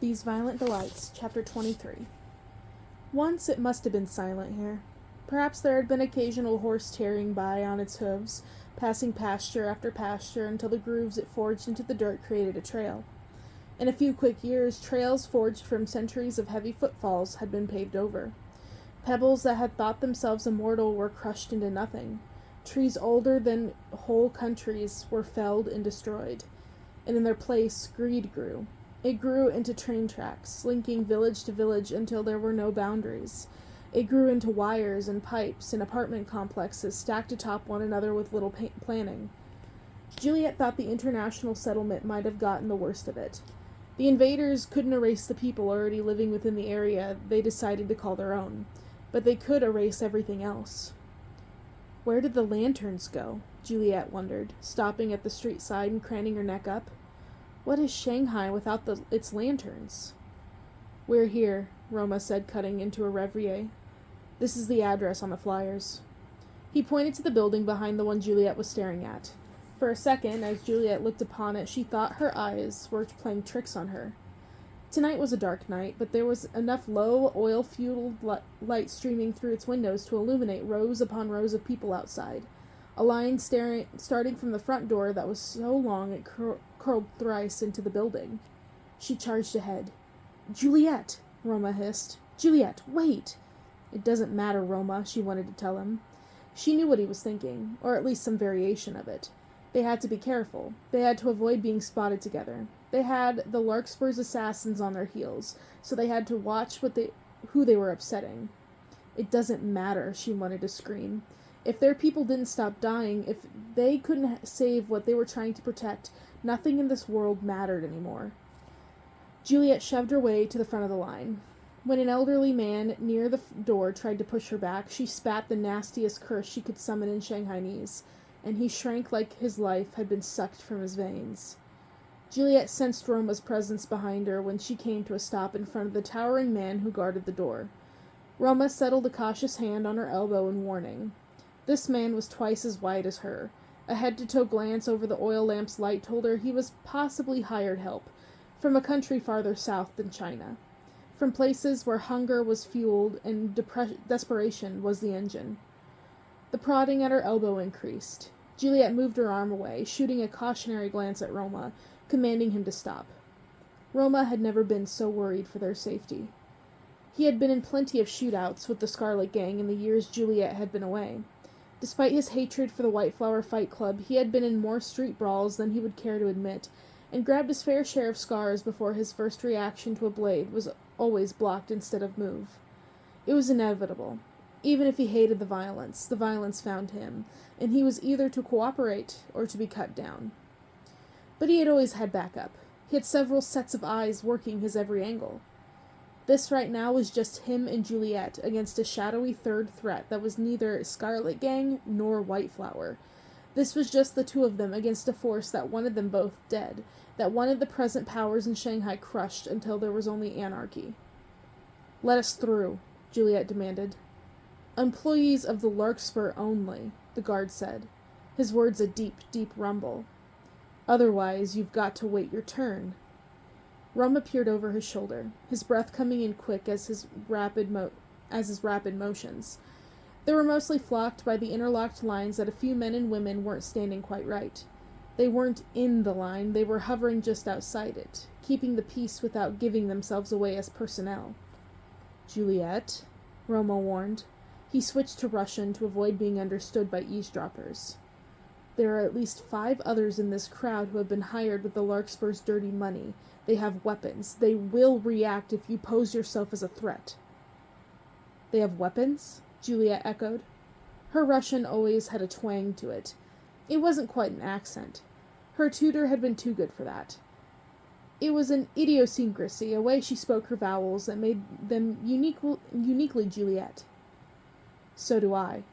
These Violent Delights, Chapter 23. Once it must have been silent here. Perhaps there had been occasional horse tearing by on its hooves, passing pasture after pasture until the grooves it forged into the dirt created a trail. In a few quick years, trails forged from centuries of heavy footfalls had been paved over. Pebbles that had thought themselves immortal were crushed into nothing. Trees older than whole countries were felled and destroyed. And in their place, greed grew. It grew into train tracks, linking village to village until there were no boundaries. It grew into wires and pipes and apartment complexes stacked atop one another with little planning. Juliet thought the international settlement might have gotten the worst of it. The invaders couldn't erase the people already living within the area they decided to call their own, but they could erase everything else. Where did the lanterns go? Juliet wondered, stopping at the street side and craning her neck up. What is Shanghai without its lanterns? We're here, Roma said, cutting into a reverie. This is the address on the flyers. He pointed to the building behind the one Juliet was staring at. For a second, as Juliet looked upon it, she thought her eyes were playing tricks on her. Tonight was a dark night, but there was enough low, oil-fueled light streaming through its windows to illuminate rows upon rows of people outside. A line starting from the front door that was so long it curled thrice into the building. She charged ahead. "Juliet!" Roma hissed. "Juliet, wait!" "It doesn't matter, Roma," she wanted to tell him. She knew what he was thinking, or at least some variation of it. They had to be careful. They had to avoid being spotted together. They had the Larkspur's assassins on their heels, so they had to watch who they were upsetting. It doesn't matter, she wanted to scream. If their people didn't stop dying, if they couldn't save what they were trying to protect, nothing in this world mattered anymore. Juliet shoved her way to the front of the line. When an elderly man near the door tried to push her back, she spat the nastiest curse she could summon in Shanghainese, and he shrank like his life had been sucked from his veins. Juliet sensed Roma's presence behind her when she came to a stop in front of the towering man who guarded the door. Roma settled a cautious hand on her elbow in warning. This man was twice as white as her. A head-to-toe glance over the oil lamp's light told her he was possibly hired help, from a country farther south than China, from places where hunger was fueled and desperation was the engine. The prodding at her elbow increased. Juliet moved her arm away, shooting a cautionary glance at Roma, commanding him to stop. Roma had never been so worried for their safety. He had been in plenty of shootouts with the Scarlet Gang in the years Juliet had been away. Despite his hatred for the White Flower Fight Club, he had been in more street brawls than he would care to admit, and grabbed his fair share of scars before his first reaction to a blade was always blocked instead of move. It was inevitable. Even if he hated the violence found him, and he was either to cooperate or to be cut down. But he had always had backup. He had several sets of eyes working his every angle. This right now was just him and Juliet against a shadowy third threat that was neither Scarlet Gang nor White Flower. This was just the two of them against a force that wanted them both dead, that wanted the present powers in Shanghai crushed until there was only anarchy. "Let us through," Juliet demanded. "Employees of the Larkspur only," the guard said, his words a deep, deep rumble. "Otherwise, you've got to wait your turn." Roma peered over his shoulder, his breath coming in quick as his rapid motions. They were mostly flocked by the interlocked lines that a few men and women weren't standing quite right. They weren't in the line, they were hovering just outside it, keeping the peace without giving themselves away as personnel. "Juliet," Roma warned. He switched to Russian to avoid being understood by eavesdroppers. "There are at least 5 others in this crowd who have been hired with the Larkspur's dirty money. They have weapons. They will react if you pose yourself as a threat." "They have weapons?" Juliet echoed. Her Russian always had a twang to it. It wasn't quite an accent. Her tutor had been too good for that. It was an idiosyncrasy, a way she spoke her vowels that made them uniquely Juliet. "So do I."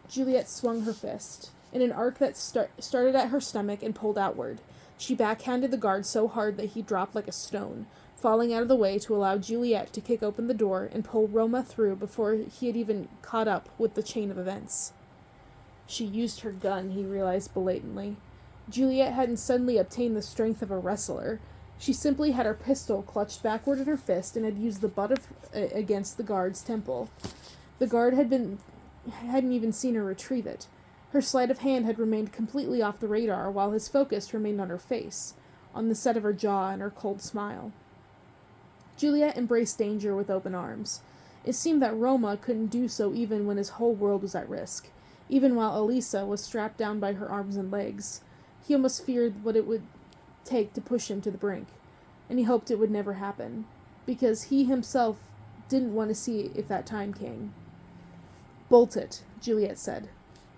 Juliet swung her fist, in an arc that started at her stomach and pulled outward. She backhanded the guard so hard that he dropped like a stone, falling out of the way to allow Juliet to kick open the door and pull Roma through before he had even caught up with the chain of events. She used her gun, he realized belatedly. Juliet hadn't suddenly obtained the strength of a wrestler. She simply had her pistol clutched backward in her fist and had used the butt of against the guard's temple. The guard hadn't even seen her retrieve it. Her sleight of hand had remained completely off the radar, while his focus remained on her face, on the set of her jaw and her cold smile. Juliet embraced danger with open arms. It seemed that Roma couldn't do so even when his whole world was at risk, even while Elisa was strapped down by her arms and legs. He almost feared what it would take to push him to the brink, and he hoped it would never happen, because he himself didn't want to see if that time came. "Bolt it," Juliet said.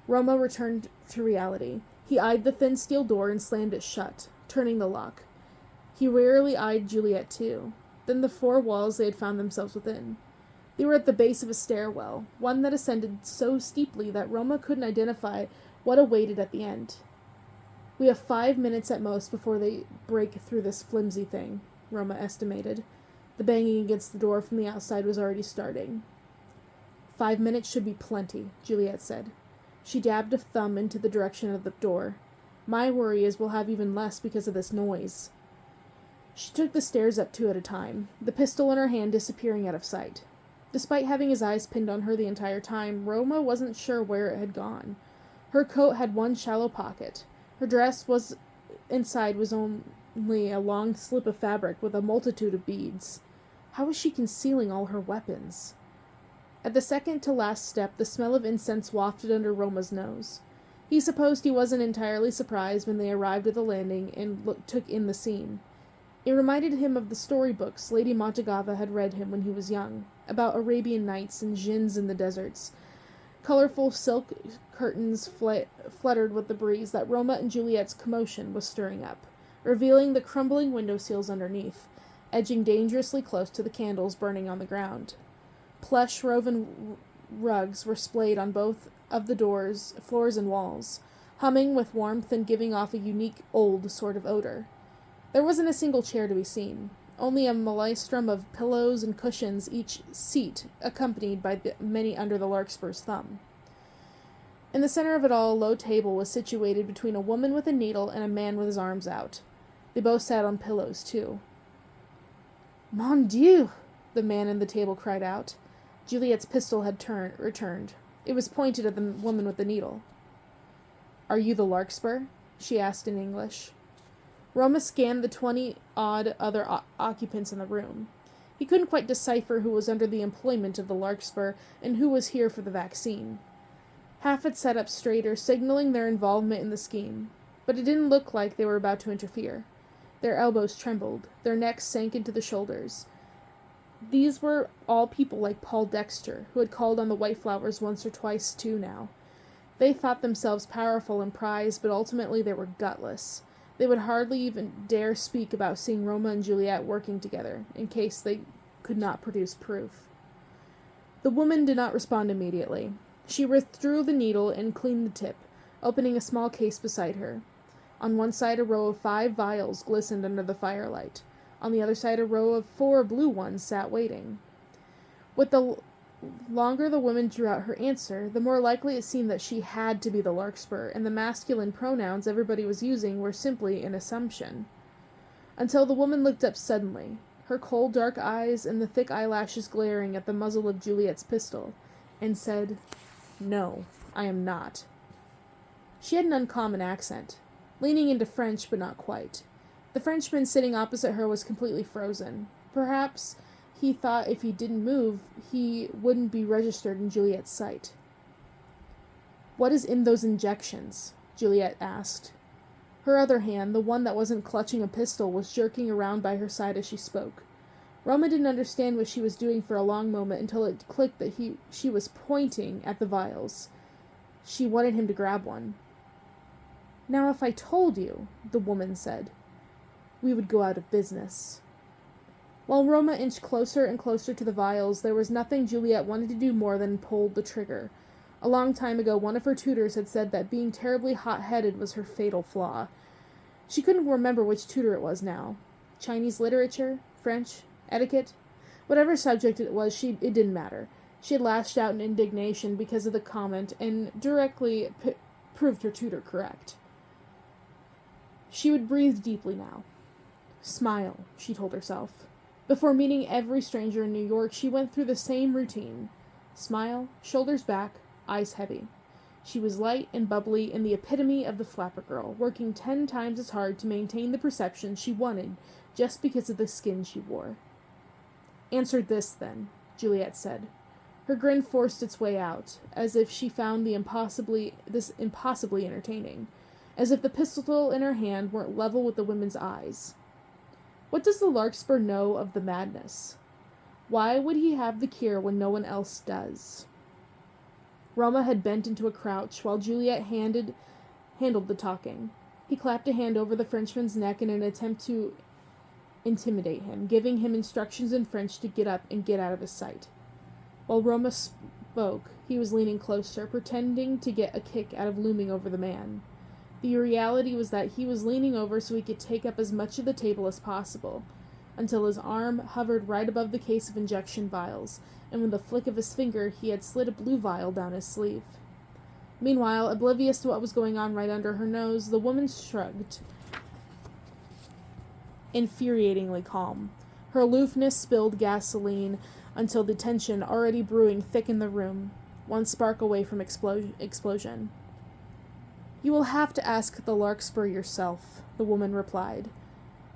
Roma returned to reality. He eyed the thin steel door and slammed it shut, turning the lock. He warily eyed Juliet too, then the four walls they had found themselves within. They were at the base of a stairwell, one that ascended so steeply that Roma couldn't identify what awaited at the end. "We have 5 minutes at most before they break through this flimsy thing," Roma estimated. The banging against the door from the outside was already starting. 5 minutes should be plenty," Juliet said. She dabbed a thumb into the direction of the door. "My worry is we'll have even less because of this noise." She took the stairs up 2 at a time, the pistol in her hand disappearing out of sight. Despite having his eyes pinned on her the entire time, Roma wasn't sure where it had gone. Her coat had one shallow pocket. Her dress inside was only a long slip of fabric with a multitude of beads. How was she concealing all her weapons? At the second to last step, the smell of incense wafted under Roma's nose. He supposed he wasn't entirely surprised when they arrived at the landing and took in the scene. It reminded him of the storybooks Lady Montagava had read him when he was young, about Arabian nights and jinns in the deserts. Colorful silk curtains fluttered with the breeze that Roma and Juliet's commotion was stirring up, revealing the crumbling window sills underneath, edging dangerously close to the candles burning on the ground. Plush woven rugs were splayed on both of the doors, floors and walls, humming with warmth and giving off a unique old sort of odor. There wasn't a single chair to be seen, only a maelstrom of pillows and cushions, each seat accompanied by many under the larkspur's thumb. In the center of it all, a low table was situated between a woman with a needle and a man with his arms out. They both sat on pillows, too. "Mon Dieu!" the man in the table cried out. Juliet's pistol had returned. It was pointed at the woman with the needle. "Are you the Larkspur?" she asked in English. Roma scanned the 20-odd other occupants in the room. He couldn't quite decipher who was under the employment of the Larkspur and who was here for the vaccine. Half had sat up straighter, signaling their involvement in the scheme, but it didn't look like they were about to interfere. Their elbows trembled, their necks sank into the shoulders. These were all people like Paul Dexter, who had called on the Whiteflowers once or twice too now. They thought themselves powerful and prized, but ultimately they were gutless. They would hardly even dare speak about seeing Roma and Juliet working together, in case they could not produce proof. The woman did not respond immediately. She withdrew the needle and cleaned the tip, opening a small case beside her. On one side, a row of 5 vials glistened under the firelight. On the other side, a row of 4 blue ones sat waiting. With the longer the woman drew out her answer, the more likely it seemed that she had to be the Larkspur, and the masculine pronouns everybody was using were simply an assumption. Until the woman looked up suddenly, her cold dark eyes and the thick eyelashes glaring at the muzzle of Juliet's pistol, and said, "No, I am not." She had an uncommon accent, leaning into French but not quite. The Frenchman sitting opposite her was completely frozen. Perhaps he thought if he didn't move, he wouldn't be registered in Juliet's sight. "What is in those injections?" Juliet asked. Her other hand, the one that wasn't clutching a pistol, was jerking around by her side as she spoke. Roma didn't understand what she was doing for a long moment until it clicked that she was pointing at the vials. She wanted him to grab one. "Now if I told you," the woman said, "we would go out of business." While Roma inched closer and closer to the vials, there was nothing Juliet wanted to do more than pull the trigger. A long time ago, one of her tutors had said that being terribly hot-headed was her fatal flaw. She couldn't remember which tutor it was now. Chinese literature? French? Etiquette? Whatever subject it was, it didn't matter. She had lashed out in indignation because of the comment and directly proved her tutor correct. She would breathe deeply now. Smile, she told herself. Before meeting every stranger in New York, she went through the same routine. Smile, shoulders back, eyes heavy. She was light and bubbly and the epitome of the flapper girl, working 10 times as hard to maintain the perception she wanted just because of the skin she wore. Answer this, then, Juliet said. Her grin forced its way out, as if she found this impossibly entertaining, as if the pistol in her hand weren't level with the woman's eyes. What does the Larkspur know of the madness? Why would he have the cure when no one else does? Roma had bent into a crouch while Juliet handled the talking. He clapped a hand over the Frenchman's neck in an attempt to intimidate him, giving him instructions in French to get up and get out of his sight. While Roma spoke, he was leaning closer, pretending to get a kick out of looming over the man. The reality was that he was leaning over so he could take up as much of the table as possible, until his arm hovered right above the case of injection vials, and with a flick of his finger he had slid a blue vial down his sleeve. Meanwhile, oblivious to what was going on right under her nose, the woman shrugged, infuriatingly calm. Her aloofness spilled gasoline until the tension already brewing thickened the room, one spark away from explosion. You will have to ask the Larkspur yourself, the woman replied.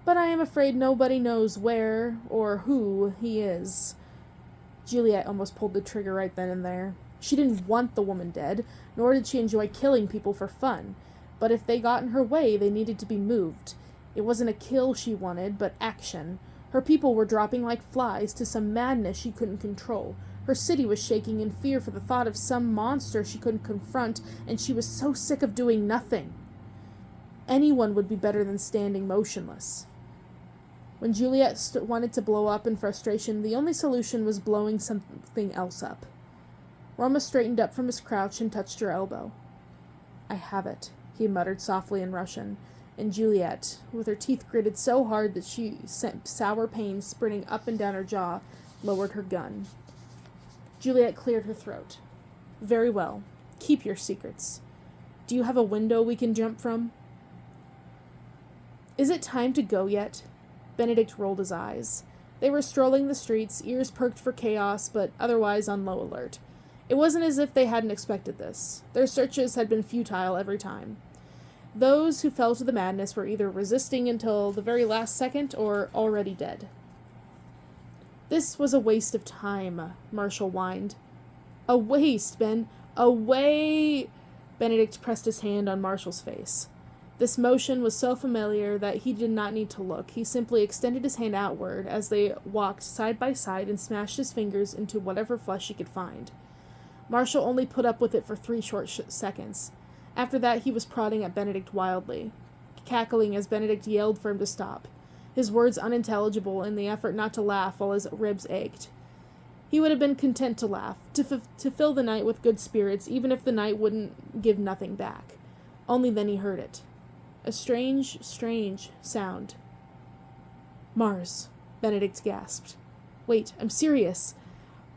But I am afraid nobody knows where or who he is. Juliet almost pulled the trigger right then and there. She didn't want the woman dead, nor did she enjoy killing people for fun. But if they got in her way, they needed to be moved. It wasn't a kill she wanted, but action. Her people were dropping like flies to some madness she couldn't control. Her city was shaking in fear for the thought of some monster she couldn't confront, and she was so sick of doing nothing. Anyone would be better than standing motionless. When Juliet wanted to blow up in frustration, the only solution was blowing something else up. Roma straightened up from his crouch and touched her elbow. I have it, he muttered softly in Russian, and Juliet, with her teeth gritted so hard that she sent sour pain sprinting up and down her jaw, lowered her gun. Juliet cleared her throat. Very well. Keep your secrets. Do you have a window we can jump from? Is it time to go yet? Benedict rolled his eyes. They were strolling the streets, ears perked for chaos, but otherwise on low alert. It wasn't as if they hadn't expected this. Their searches had been futile every time. Those who fell to the madness were either resisting until the very last second or already dead. This was a waste of time, Marshall whined. A waste, Ben. Benedict pressed his hand on Marshall's face. This motion was so familiar that he did not need to look. He simply extended his hand outward as they walked side by side and smashed his fingers into whatever flesh he could find. Marshall only put up with it for 3 short seconds. After that, he was prodding at Benedict wildly, cackling as Benedict yelled for him to stop, his words unintelligible in the effort not to laugh while his ribs ached. He would have been content to laugh, to fill the night with good spirits, even if the night wouldn't give nothing back. Only then he heard it. A strange sound. Mars, Benedict gasped. Wait, I'm serious.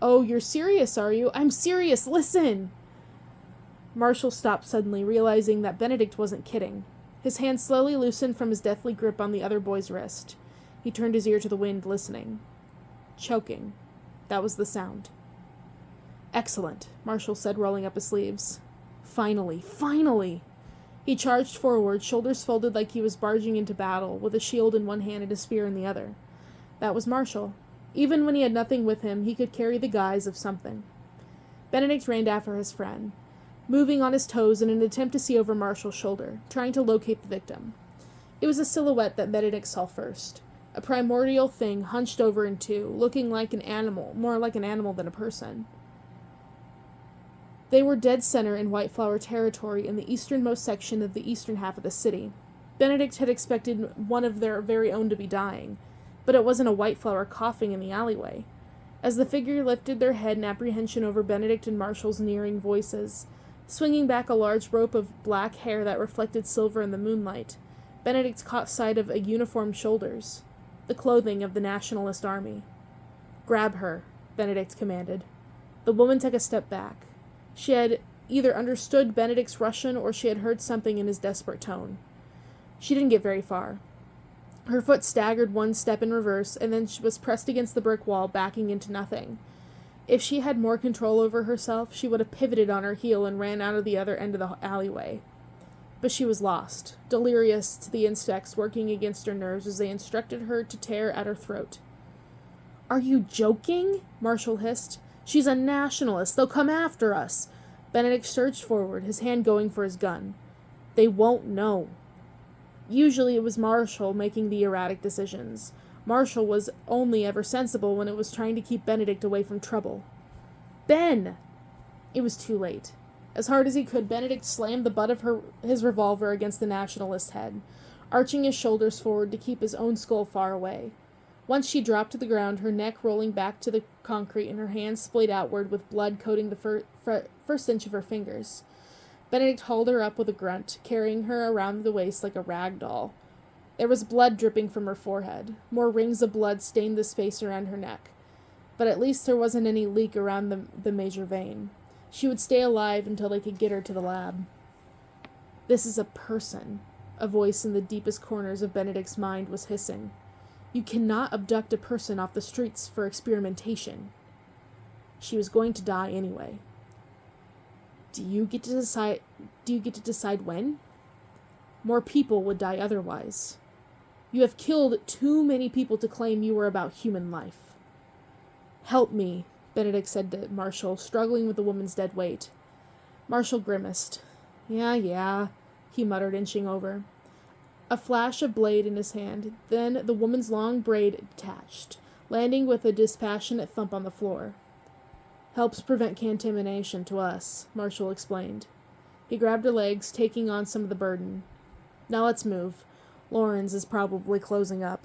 Oh, you're serious, are you? I'm serious, listen! Marshall stopped suddenly, realizing that Benedict wasn't kidding. His hand slowly loosened from his deathly grip on the other boy's wrist. He turned his ear to the wind, listening. Choking. That was the sound. Excellent, Marshall said, rolling up his sleeves. Finally! He charged forward, shoulders folded like he was barging into battle, with a shield in one hand and a spear in the other. That was Marshall. Even when he had nothing with him, he could carry the guise of something. Benedict ran after his friend, moving on his toes in an attempt to see over Marshall's shoulder, trying to locate the victim. It was a silhouette that Benedict saw first. A primordial thing hunched over in two, looking like an animal, more like an animal than a person. They were dead center in Whiteflower territory in the easternmost section of the eastern half of the city. Benedict had expected one of their very own to be dying, but it wasn't a Whiteflower coughing in the alleyway. As the figure lifted their head in apprehension over Benedict and Marshall's nearing voices, swinging back a large rope of black hair that reflected silver in the moonlight, Benedict caught sight of uniformed shoulders, the clothing of the Nationalist Army. Grab her, Benedict commanded. The woman took a step back. She had either understood Benedict's Russian or she had heard something in his desperate tone. She didn't get very far. Her foot staggered one step in reverse, and then she was pressed against the brick wall, backing into nothing. If she had more control over herself, she would have pivoted on her heel and ran out of the other end of the alleyway. But she was lost, delirious to the insects working against her nerves as they instructed her to tear at her throat. "Are you joking?" Marshall hissed. "She's a nationalist. They'll come after us." Benedict surged forward, his hand going for his gun. "They won't know." Usually it was Marshall making the erratic decisions. Marshall was only ever sensible when it was trying to keep Benedict away from trouble. "Ben!" It was too late. As hard as he could, Benedict slammed the butt of his revolver against the nationalist's head, arching his shoulders forward to keep his own skull far away. Once she dropped to the ground, her neck rolling back to the concrete and her hands splayed outward with blood coating the first inch of her fingers. Benedict hauled her up with a grunt, carrying her around the waist like a rag doll. There was blood dripping from her forehead. More rings of blood stained the space around her neck. But at least there wasn't any leak around the major vein. She would stay alive until they could get her to the lab. "This is a person," a voice in the deepest corners of Benedict's mind was hissing. "You cannot abduct a person off the streets for experimentation." She was going to die anyway. Do you get to decide when? More people would die otherwise. You have killed too many people to claim you were about human life. "Help me," Benedict said to Marshall, struggling with the woman's dead weight. Marshall grimaced. Yeah, he muttered, inching over. A flash of blade in his hand, then the woman's long braid detached, landing with a dispassionate thump on the floor. "Helps prevent contamination to us," Marshall explained. He grabbed her legs, taking on some of the burden. "Now let's move. Lawrence is probably closing up."